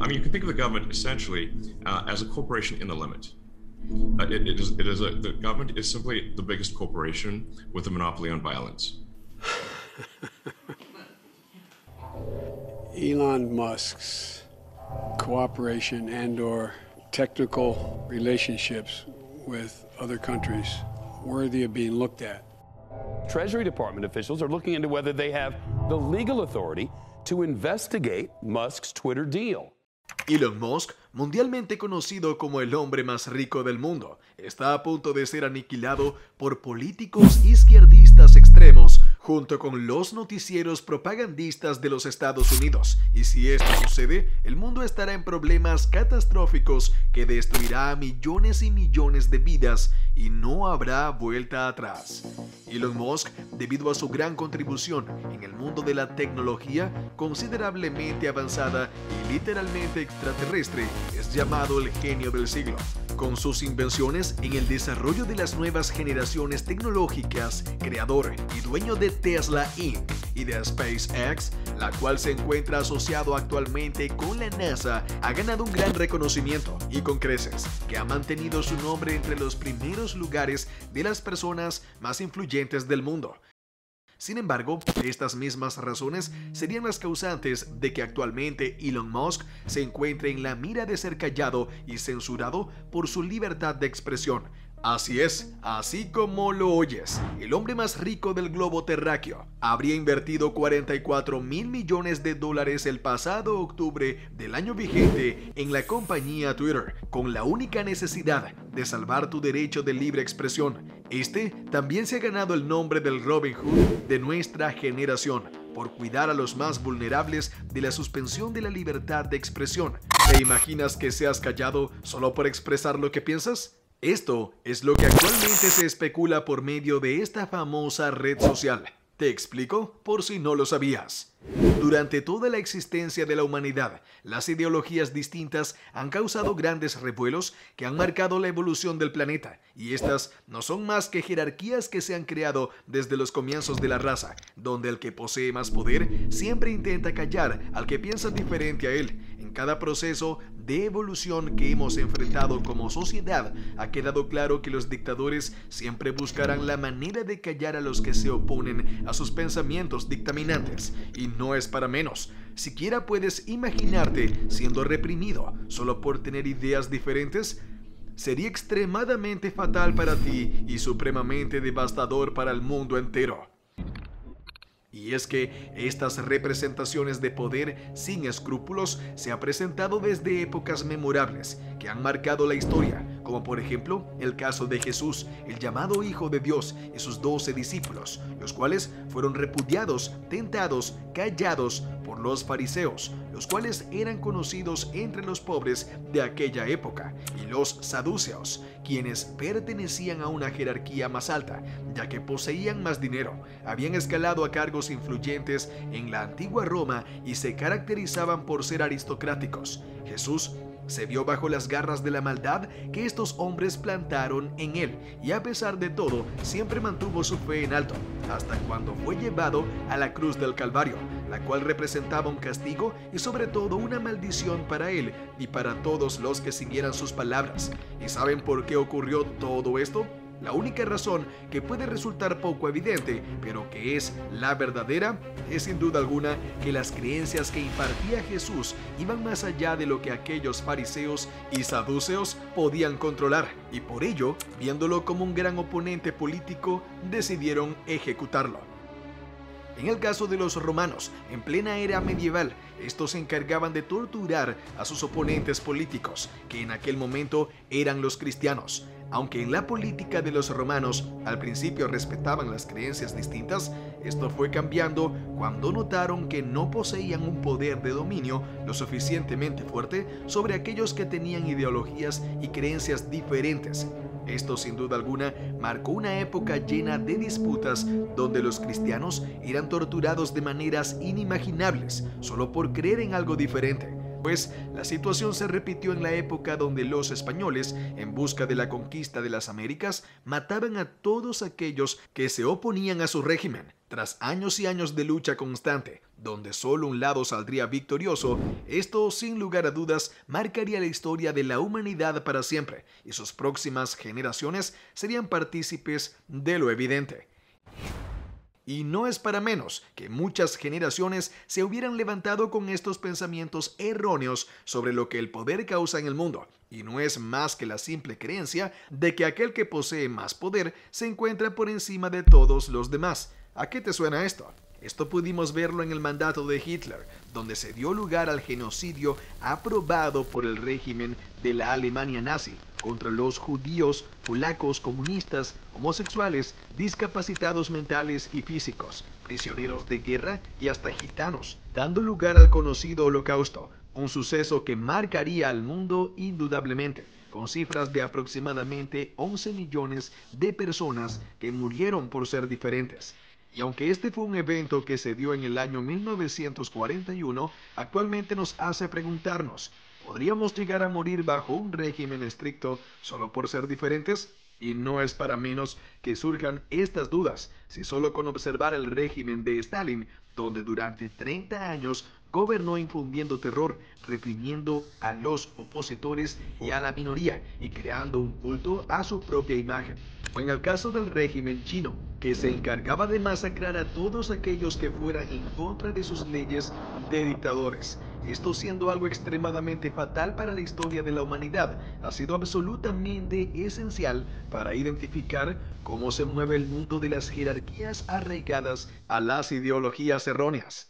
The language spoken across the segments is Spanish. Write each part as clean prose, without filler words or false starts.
I mean, you can think of the government essentially as a corporation in the limit. The government is simply the biggest corporation with a monopoly on violence. Elon Musk's cooperation and/or technical relationships with other countries worthy of being looked at. Treasury Department officials are looking into whether they have the legal authority to investigate Musk's Twitter deal. Elon Musk, mundialmente conocido como el hombre más rico del mundo, está a punto de ser aniquilado por políticos izquierdistas extremos junto con los noticieros propagandistas de los Estados Unidos. Y si esto sucede, el mundo estará en problemas catastróficos que destruirá a millones y millones de vidas y no habrá vuelta atrás. Elon Musk, debido a su gran contribución en el mundo de la tecnología considerablemente avanzada y literalmente extraterrestre, es llamado el genio del siglo. Con sus invenciones en el desarrollo de las nuevas generaciones tecnológicas, creador y dueño de Tesla Inc. y de SpaceX, la cual se encuentra asociado actualmente con la NASA, ha ganado un gran reconocimiento y con creces, que ha mantenido su nombre entre los primeros lugares de las personas más influyentes del mundo. Sin embargo, estas mismas razones serían las causantes de que actualmente Elon Musk se encuentre en la mira de ser callado y censurado por su libertad de expresión. Así es, así como lo oyes, el hombre más rico del globo terráqueo habría invertido $44 mil millones el pasado octubre del año vigente en la compañía Twitter, con la única necesidad de salvar tu derecho de libre expresión. Este también se ha ganado el nombre del Robin Hood de nuestra generación, por cuidar a los más vulnerables de la suspensión de la libertad de expresión. ¿Te imaginas que seas callado solo por expresar lo que piensas? Esto es lo que actualmente se especula por medio de esta famosa red social. Te explico por si no lo sabías. Durante toda la existencia de la humanidad, las ideologías distintas han causado grandes revuelos que han marcado la evolución del planeta, y estas no son más que jerarquías que se han creado desde los comienzos de la raza, donde el que posee más poder siempre intenta callar al que piensa diferente a él. En cada proceso de evolución que hemos enfrentado como sociedad, ha quedado claro que los dictadores siempre buscarán la manera de callar a los que se oponen a sus pensamientos dictaminantes, y no es para menos. ¿Siquiera puedes imaginarte siendo reprimido solo por tener ideas diferentes? Sería extremadamente fatal para ti y supremamente devastador para el mundo entero. Y es que estas representaciones de poder sin escrúpulos se han presentado desde épocas memorables que han marcado la historia, como por ejemplo el caso de Jesús, el llamado Hijo de Dios, y sus 12 discípulos, los cuales fueron repudiados, tentados, callados por los fariseos, los cuales eran conocidos entre los pobres de aquella época, y los saduceos, quienes pertenecían a una jerarquía más alta, ya que poseían más dinero, habían escalado a cargos influyentes en la antigua Roma y se caracterizaban por ser aristocráticos. Jesús se vio bajo las garras de la maldad que estos hombres plantaron en él, y a pesar de todo siempre mantuvo su fe en alto, hasta cuando fue llevado a la cruz del Calvario, la cual representaba un castigo y sobre todo una maldición para él y para todos los que siguieran sus palabras. ¿Y saben por qué ocurrió todo esto? La única razón, que puede resultar poco evidente, pero que es la verdadera, es sin duda alguna que las creencias que impartía Jesús iban más allá de lo que aquellos fariseos y saduceos podían controlar, y por ello, viéndolo como un gran oponente político, decidieron ejecutarlo. En el caso de los romanos, en plena era medieval, estos se encargaban de torturar a sus oponentes políticos, que en aquel momento eran los cristianos. Aunque en la política de los romanos al principio respetaban las creencias distintas, esto fue cambiando cuando notaron que no poseían un poder de dominio lo suficientemente fuerte sobre aquellos que tenían ideologías y creencias diferentes. Esto sin duda alguna marcó una época llena de disputas donde los cristianos eran torturados de maneras inimaginables solo por creer en algo diferente. Pues la situación se repitió en la época donde los españoles, en busca de la conquista de las Américas, mataban a todos aquellos que se oponían a su régimen. Tras años y años de lucha constante, donde solo un lado saldría victorioso, esto sin lugar a dudas marcaría la historia de la humanidad para siempre, y sus próximas generaciones serían partícipes de lo evidente. Y no es para menos que muchas generaciones se hubieran levantado con estos pensamientos erróneos sobre lo que el poder causa en el mundo, y no es más que la simple creencia de que aquel que posee más poder se encuentra por encima de todos los demás. ¿A qué te suena esto? Esto pudimos verlo en el mandato de Hitler, donde se dio lugar al genocidio aprobado por el régimen de la Alemania nazi contra los judíos, polacos, comunistas, homosexuales, discapacitados mentales y físicos, prisioneros de guerra y hasta gitanos, dando lugar al conocido Holocausto, un suceso que marcaría al mundo indudablemente, con cifras de aproximadamente 11 millones de personas que murieron por ser diferentes. Y aunque este fue un evento que se dio en el año 1941, actualmente nos hace preguntarnos, ¿podríamos llegar a morir bajo un régimen estricto solo por ser diferentes? Y no es para menos que surjan estas dudas, si solo con observar el régimen de Stalin, donde durante 30 años gobernó infundiendo terror, reprimiendo a los opositores y a la minoría, y creando un culto a su propia imagen. O en el caso del régimen chino, que se encargaba de masacrar a todos aquellos que fueran en contra de sus leyes de dictadores. Esto siendo algo extremadamente fatal para la historia de la humanidad, ha sido absolutamente esencial para identificar cómo se mueve el mundo de las jerarquías arraigadas a las ideologías erróneas.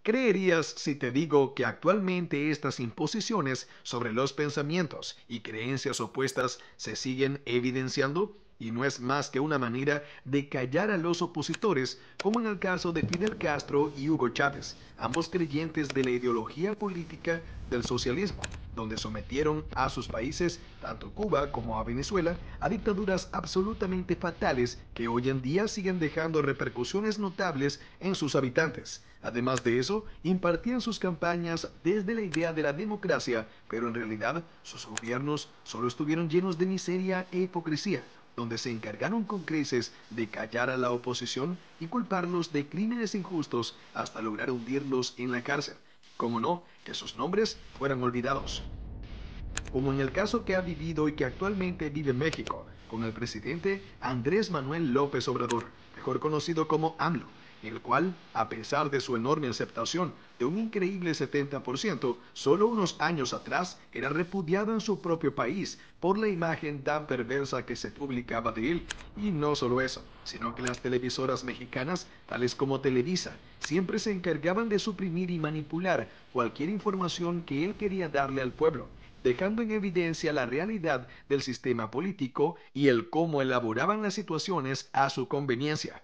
¿Creerías si te digo que actualmente estas imposiciones sobre los pensamientos y creencias opuestas se siguen evidenciando? Y no es más que una manera de callar a los opositores, como en el caso de Fidel Castro y Hugo Chávez, ambos creyentes de la ideología política del socialismo, donde sometieron a sus países, tanto Cuba como a Venezuela, a dictaduras absolutamente fatales que hoy en día siguen dejando repercusiones notables en sus habitantes. Además de eso, impartían sus campañas desde la idea de la democracia, pero en realidad sus gobiernos solo estuvieron llenos de miseria e hipocresía, donde se encargaron con creces de callar a la oposición y culparlos de crímenes injustos hasta lograr hundirlos en la cárcel. Como no, que sus nombres fueran olvidados. Como en el caso que ha vivido y que actualmente vive México, con el presidente Andrés Manuel López Obrador, mejor conocido como AMLO, el cual, a pesar de su enorme aceptación de un increíble 70%, solo unos años atrás era repudiado en su propio país por la imagen tan perversa que se publicaba de él. Y no solo eso, sino que las televisoras mexicanas, tales como Televisa, siempre se encargaban de suprimir y manipular cualquier información que él quería darle al pueblo, dejando en evidencia la realidad del sistema político y el cómo elaboraban las situaciones a su conveniencia.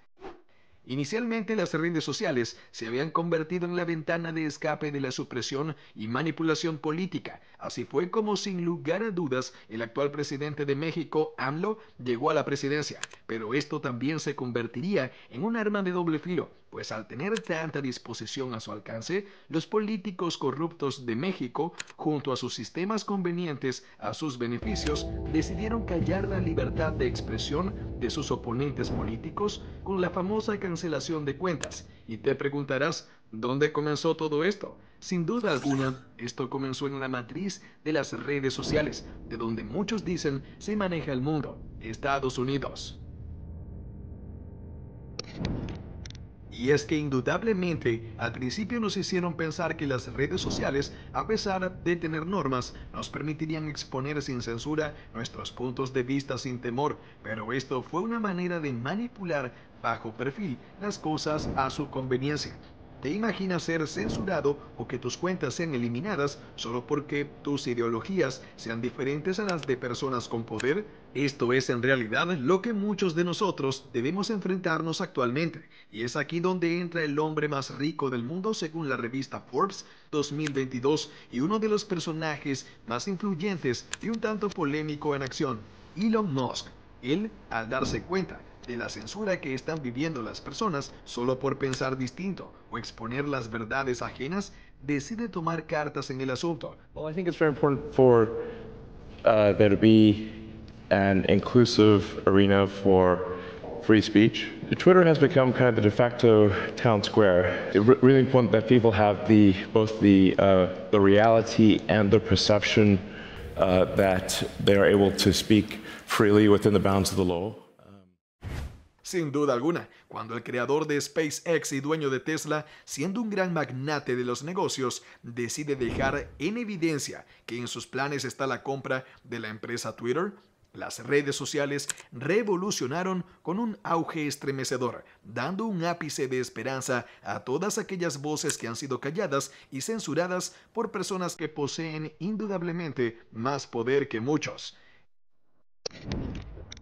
Inicialmente las redes sociales se habían convertido en la ventana de escape de la supresión y manipulación política. Así fue como, sin lugar a dudas, el actual presidente de México, AMLO, llegó a la presidencia. Pero esto también se convertiría en un arma de doble filo, pues al tener tanta disposición a su alcance, los políticos corruptos de México, junto a sus sistemas convenientes a sus beneficios, decidieron callar la libertad de expresión de sus oponentes políticos con la famosa cancelación de cuentas. Y te preguntarás, ¿dónde comenzó todo esto? Sin duda alguna, esto comenzó en la matriz de las redes sociales, de donde muchos dicen se maneja el mundo, Estados Unidos. Y es que indudablemente al principio nos hicieron pensar que las redes sociales, a pesar de tener normas, nos permitirían exponer sin censura nuestros puntos de vista sin temor, pero esto fue una manera de manipular bajo perfil las cosas a su conveniencia. ¿Te imaginas ser censurado o que tus cuentas sean eliminadas solo porque tus ideologías sean diferentes a las de personas con poder? Esto es en realidad lo que muchos de nosotros debemos enfrentarnos actualmente, y es aquí donde entra el hombre más rico del mundo según la revista Forbes 2022 y uno de los personajes más influyentes y un tanto polémico en acción, Elon Musk. Él, al darse cuenta de la censura que están viviendo las personas solo por pensar distinto o exponer las verdades ajenas, decide tomar cartas en el asunto. Well, I think it's very important for there to be an inclusive arena for free speech Twitter has become kind of the de facto town square. It's really important that people have both the reality and the perception that they are able to speak freely within the bounds of the law. Sin duda alguna, cuando el creador de SpaceX y dueño de Tesla, siendo un gran magnate de los negocios, decide dejar en evidencia que en sus planes está la compra de la empresa Twitter, las redes sociales revolucionaron con un auge estremecedor, dando un ápice de esperanza a todas aquellas voces que han sido calladas y censuradas por personas que poseen indudablemente más poder que muchos.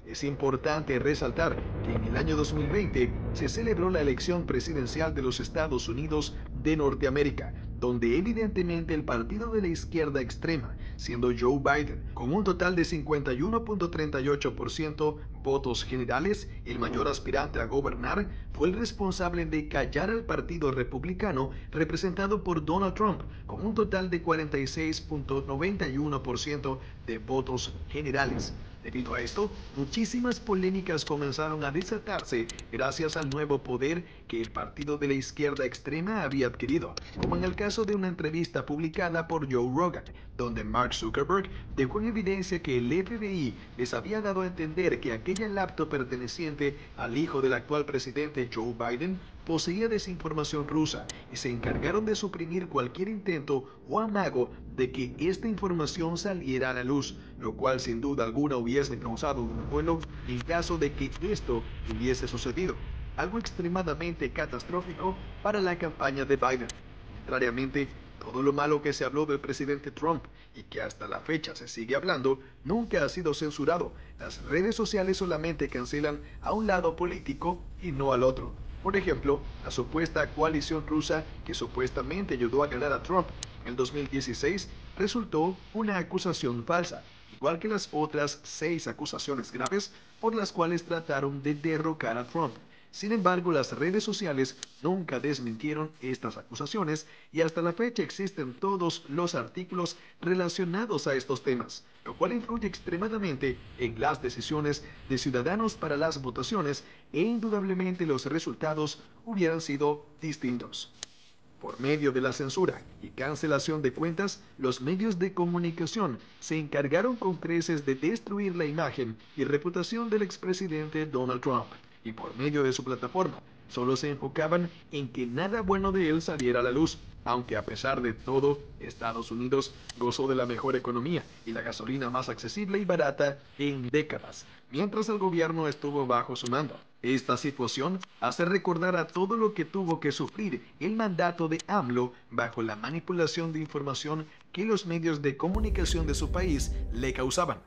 Es importante resaltar que en el año 2020 se celebró la elección presidencial de los Estados Unidos de Norteamérica, donde evidentemente el partido de la izquierda extrema, siendo Joe Biden, con un total de 51.38% votos generales, el mayor aspirante a gobernar, fue el responsable de callar al partido republicano representado por Donald Trump, con un total de 46.91% de votos generales. Debido a esto, muchísimas polémicas comenzaron a desatarse gracias al nuevo poder que el partido de la izquierda extrema había adquirido, como en el caso de una entrevista publicada por Joe Rogan, donde Mark Zuckerberg dejó en evidencia que el FBI les había dado a entender que aquella laptop perteneciente al hijo del actual presidente Joe Biden poseía desinformación rusa y se encargaron de suprimir cualquier intento o amago de que esta información saliera a la luz, lo cual sin duda alguna hubiese causado un revuelo en caso de que esto hubiese sucedido, algo extremadamente catastrófico para la campaña de Biden. Contrariamente, todo lo malo que se habló del presidente Trump y que hasta la fecha se sigue hablando, nunca ha sido censurado. Las redes sociales solamente cancelan a un lado político y no al otro. Por ejemplo, la supuesta coalición rusa que supuestamente ayudó a ganar a Trump en el 2016 resultó una acusación falsa, igual que las otras 6 acusaciones graves por las cuales trataron de derrocar a Trump. Sin embargo, las redes sociales nunca desmintieron estas acusaciones y hasta la fecha existen todos los artículos relacionados a estos temas, lo cual influye extremadamente en las decisiones de ciudadanos para las votaciones e indudablemente los resultados hubieran sido distintos. Por medio de la censura y cancelación de cuentas, los medios de comunicación se encargaron con creces de destruir la imagen y reputación del expresidente Donald Trump. Y por medio de su plataforma, solo se enfocaban en que nada bueno de él saliera a la luz, aunque a pesar de todo, Estados Unidos gozó de la mejor economía y la gasolina más accesible y barata en décadas, mientras el gobierno estuvo bajo su mando. Esta situación hace recordar a todo lo que tuvo que sufrir el mandato de AMLO bajo la manipulación de información que los medios de comunicación de su país le causaban.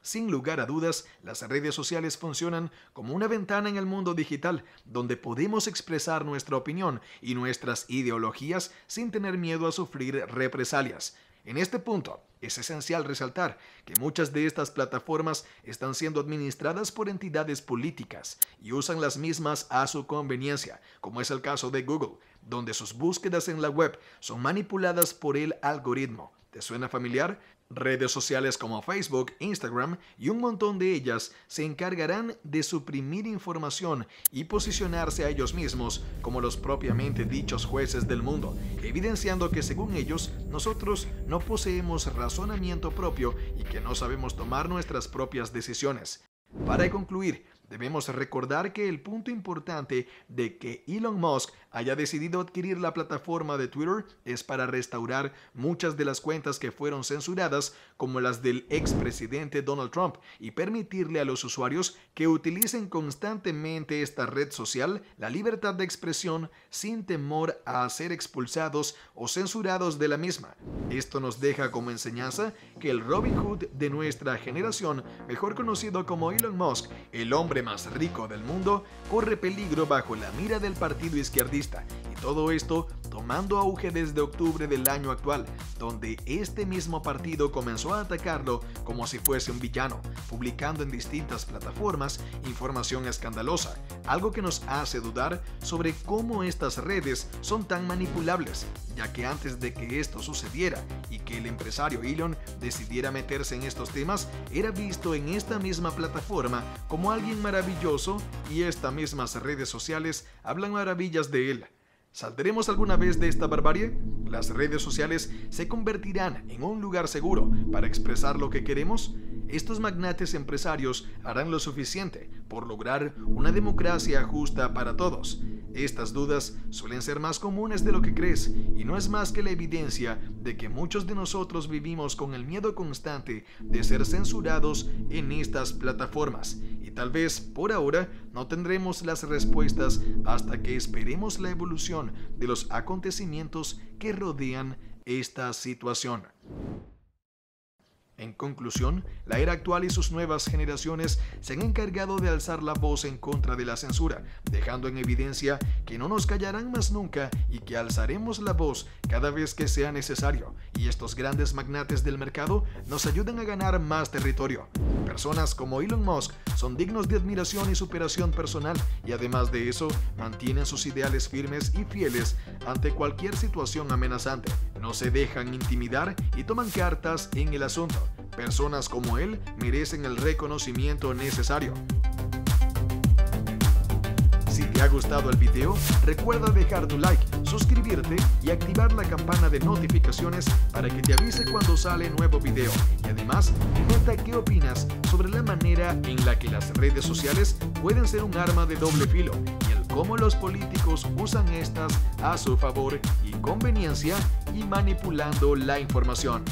Sin lugar a dudas, las redes sociales funcionan como una ventana en el mundo digital, donde podemos expresar nuestra opinión y nuestras ideologías sin tener miedo a sufrir represalias. En este punto, es esencial resaltar que muchas de estas plataformas están siendo administradas por entidades políticas y usan las mismas a su conveniencia, como es el caso de Google, donde sus búsquedas en la web son manipuladas por el algoritmo. ¿Te suena familiar? Redes sociales como Facebook, Instagram y un montón de ellas se encargarán de suprimir información y posicionarse a ellos mismos como los propiamente dichos jueces del mundo, evidenciando que según ellos, nosotros no poseemos razonamiento propio y que no sabemos tomar nuestras propias decisiones. Para concluir, debemos recordar que el punto importante de que Elon Musk haya decidido adquirir la plataforma de Twitter es para restaurar muchas de las cuentas que fueron censuradas, como las del expresidente Donald Trump, y permitirle a los usuarios que utilicen constantemente esta red social la libertad de expresión sin temor a ser expulsados o censurados de la misma. Esto nos deja como enseñanza que el Robin Hood de nuestra generación, mejor conocido como Elon Musk, el hombre más rico del mundo, corre peligro bajo la mira del partido izquierdista y todo esto tomando auge desde octubre del año actual, donde este mismo partido comenzó a atacarlo como si fuese un villano, publicando en distintas plataformas información escandalosa, algo que nos hace dudar sobre cómo estas redes son tan manipulables, ya que antes de que esto sucediera y que el empresario Elon decidiera meterse en estos temas, era visto en esta misma plataforma como alguien maravilloso y estas mismas redes sociales hablan maravillas de él. ¿Saldremos alguna vez de esta barbarie? ¿Las redes sociales se convertirán en un lugar seguro para expresar lo que queremos? Estos magnates empresarios harán lo suficiente por lograr una democracia justa para todos. Estas dudas suelen ser más comunes de lo que crees y no es más que la evidencia de que muchos de nosotros vivimos con el miedo constante de ser censurados en estas plataformas y tal vez por ahora no tendremos las respuestas hasta que esperemos la evolución de los acontecimientos que rodean esta situación. En conclusión, la era actual y sus nuevas generaciones se han encargado de alzar la voz en contra de la censura, dejando en evidencia que no nos callarán más nunca y que alzaremos la voz cada vez que sea necesario, y estos grandes magnates del mercado nos ayudan a ganar más territorio. Personas como Elon Musk son dignos de admiración y superación personal, y además de eso, mantienen sus ideales firmes y fieles ante cualquier situación amenazante. No se dejan intimidar y toman cartas en el asunto. Personas como él merecen el reconocimiento necesario. Si te ha gustado el video, recuerda dejar tu like, suscribirte y activar la campana de notificaciones para que te avise cuando sale nuevo video. Y además, comenta qué opinas sobre la manera en la que las redes sociales pueden ser un arma de doble filo y el cómo los políticos usan estas a su favor y conveniencia y manipulando la información.